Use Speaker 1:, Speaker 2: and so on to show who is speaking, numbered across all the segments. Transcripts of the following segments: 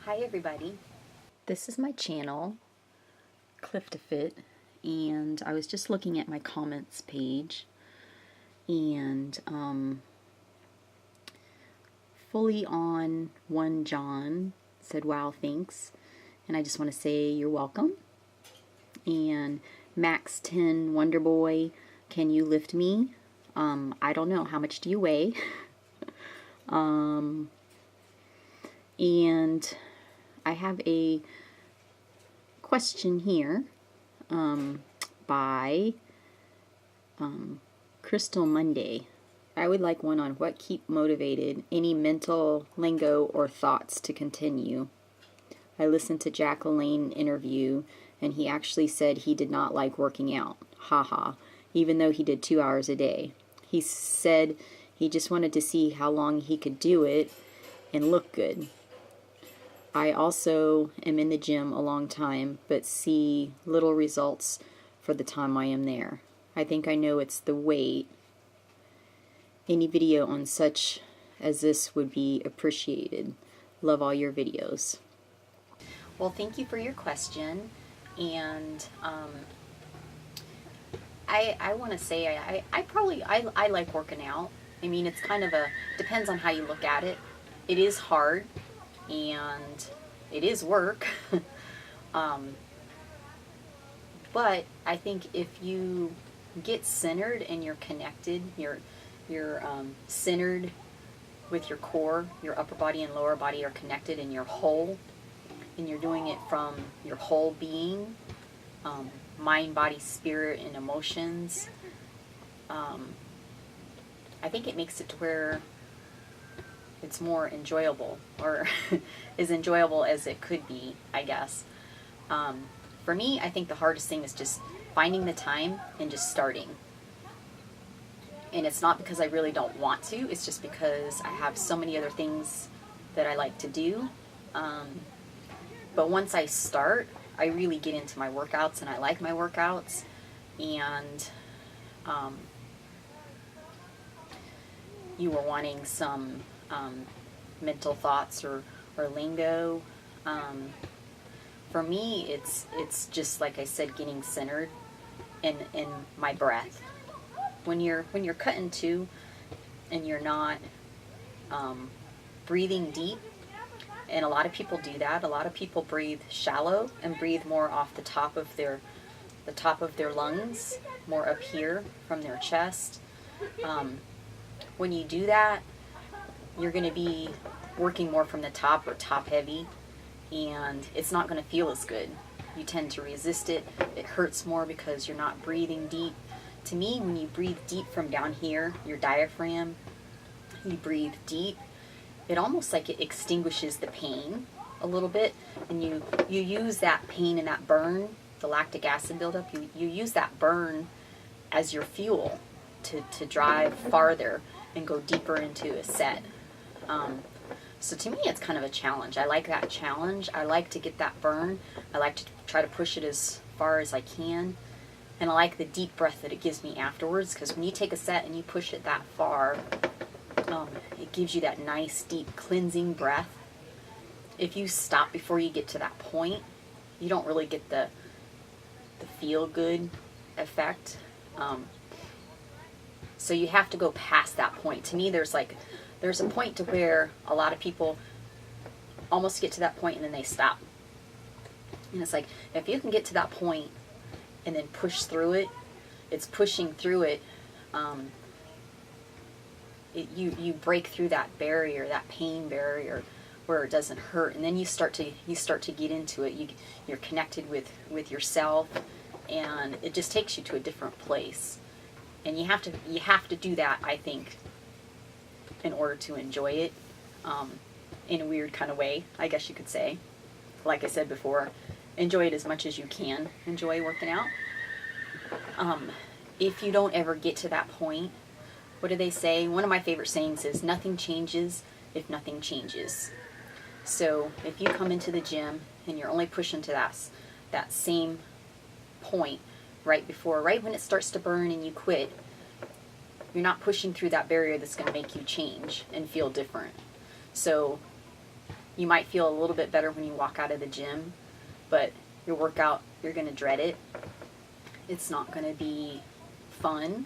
Speaker 1: Hi everybody. This is my channel, Clifta and I was just looking at my comments page, and Fully on 1 John said, "Wow, thanks," and I just want to say you're welcome. And Max 10 Wonder Boy, "Can you lift me?" I don't know. How much do you weigh? And I have a question here by Crystal Monday. I would like one on what keep motivated, any mental lingo or thoughts to continue. I listened to Jack LaLanne interview, and he actually said he did not like working out. Haha. Even though he did 2 hours a day. He said he just wanted to see how long he could do it and look good. I also am in the gym a long time, but see little results for the time I am there. I think I know it's the weight. Any video on such as this would be appreciated. Love all your videos." Well, thank you for your question, and I want to say I like working out. I mean, it's kind of depends on how you look at it. It is hard, and it is work. But I think if you get centered and you're connected, you're centered with your core, your upper body and lower body are connected, and you're whole, and you're doing it from your whole being, mind, body, spirit, and emotions. I think it makes it to where it's more enjoyable, or as enjoyable as it could be, I guess. For me, I think the hardest thing is just finding the time and just starting. And it's not because I really don't want to, it's just because I have so many other things that I like to do. But once I start, I really get into my workouts, and I like my workouts. And you were wanting some mental thoughts or lingo. For me, it's just like I said, getting centered in my breath. When you're cut in two and you're not breathing deep, and a lot of people do that. A lot of people breathe shallow and breathe more off the top of their lungs, more up here from their chest. When you do that, you're going to be working more from the top, or top heavy, and it's not going to feel as good. You tend to resist it. It hurts more because you're not breathing deep. To me, when you breathe deep from down here, your diaphragm, you breathe deep, it almost like it extinguishes the pain a little bit, and you use that pain and that burn, the lactic acid buildup, you use that burn as your fuel to drive farther and go deeper into a set. So to me, it's kind of a challenge. I like that challenge. I like to get that burn. I like to try to push it as far as I can. And I like the deep breath that it gives me afterwards, because when you take a set and you push it that far, it gives you that nice, deep, cleansing breath. If you stop before you get to that point, you don't really get the feel-good effect. So you have to go past that point. To me, there's a point to where a lot of people almost get to that point and then they stop. And it's like, if you can get to that point and then push through it, it's pushing through it. You break through that barrier, that pain barrier, where it doesn't hurt, and then you start to get into it. You're connected with yourself, and it just takes you to a different place. And you have to do that, I think, in order to enjoy it, in a weird kind of way, I guess you could say. Like I said before, enjoy it as much as you can enjoy working out. If you don't ever get to that point, what do they say? One of my favorite sayings is, nothing changes if nothing changes. So if you come into the gym and you're only pushing to that same point right when it starts to burn and you quit, you're not pushing through that barrier that's going to make you change and feel different. So You might feel a little bit better when you walk out of the gym, but your workout, you're going to dread it. It's not going to be fun.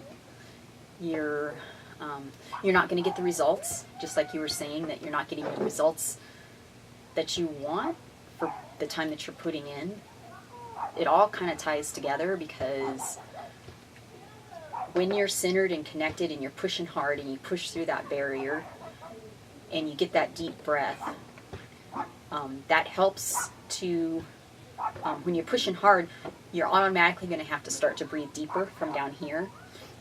Speaker 1: You're not going to get the results, just like you were saying, that you're not getting the results that you want for the time that you're putting in. It all kind of ties together, because when you're centered and connected and you're pushing hard and you push through that barrier and you get that deep breath, that helps to, when you're pushing hard, you're automatically going to have to start to breathe deeper from down here.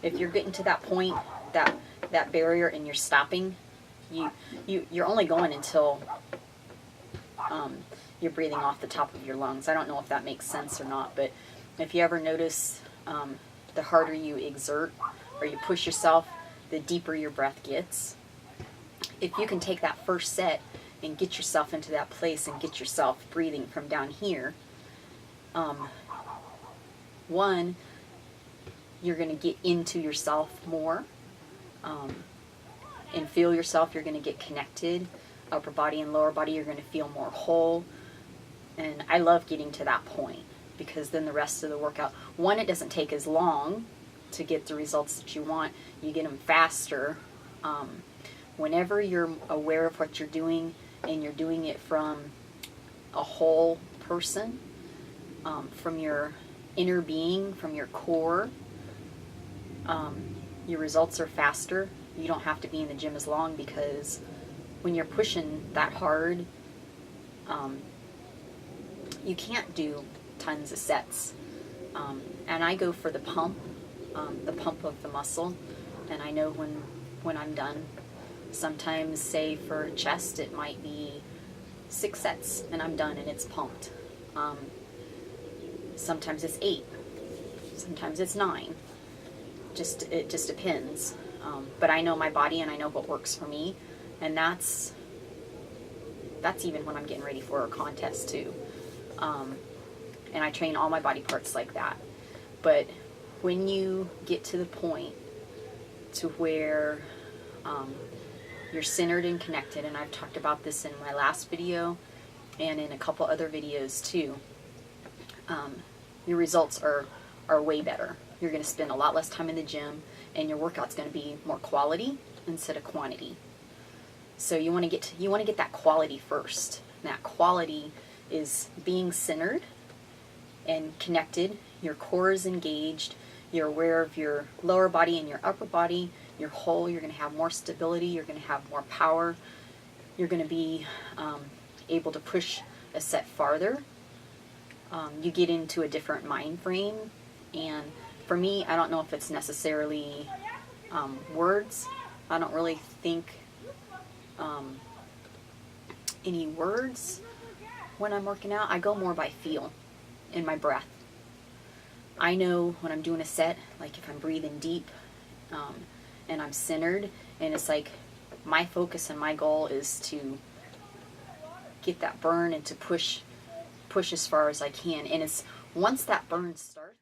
Speaker 1: If you're getting to that point, that barrier, and you're stopping, you're only going until you're breathing off the top of your lungs. I don't know if that makes sense or not, but if you ever notice, the harder you exert or you push yourself, the deeper your breath gets. If you can take that first set and get yourself into that place and get yourself breathing from down here, one, you're going to get into yourself more and feel yourself. You're going to get connected. Upper body and lower body, you're going to feel more whole. And I love getting to that point, because then the rest of the workout, one, it doesn't take as long to get the results that you want. You get them faster. Whenever you're aware of what you're doing and you're doing it from a whole person, from your inner being, from your core, your results are faster. You don't have to be in the gym as long, because when you're pushing that hard, you can't do tons of sets. And I go for the pump of the muscle, and I know when I'm done. Sometimes, say for chest, it might be 6 sets and I'm done and it's pumped. Sometimes it's 8, sometimes it's 9. It just depends. But I know my body and I know what works for me, and that's even when I'm getting ready for a contest too. And I train all my body parts like that. But when you get to the point to where you're centered and connected, and I've talked about this in my last video and in a couple other videos too, your results are way better. You're going to spend a lot less time in the gym, and your workout's going to be more quality instead of quantity. So you want to get that quality first. And that quality is being centered and connected. Your core is engaged. You're aware of your lower body and your upper body. You're whole. You're going to have more stability. You're going to have more power. You're going to be able to push a set farther. You get into a different mind frame. And for me, I don't know if it's necessarily words. I don't really think any words when I'm working out. I go more by feel and my breath. I know when I'm doing a set, like if I'm breathing deep and I'm centered, and it's like my focus and my goal is to get that burn and to push as far as I can. And it's once that burn starts,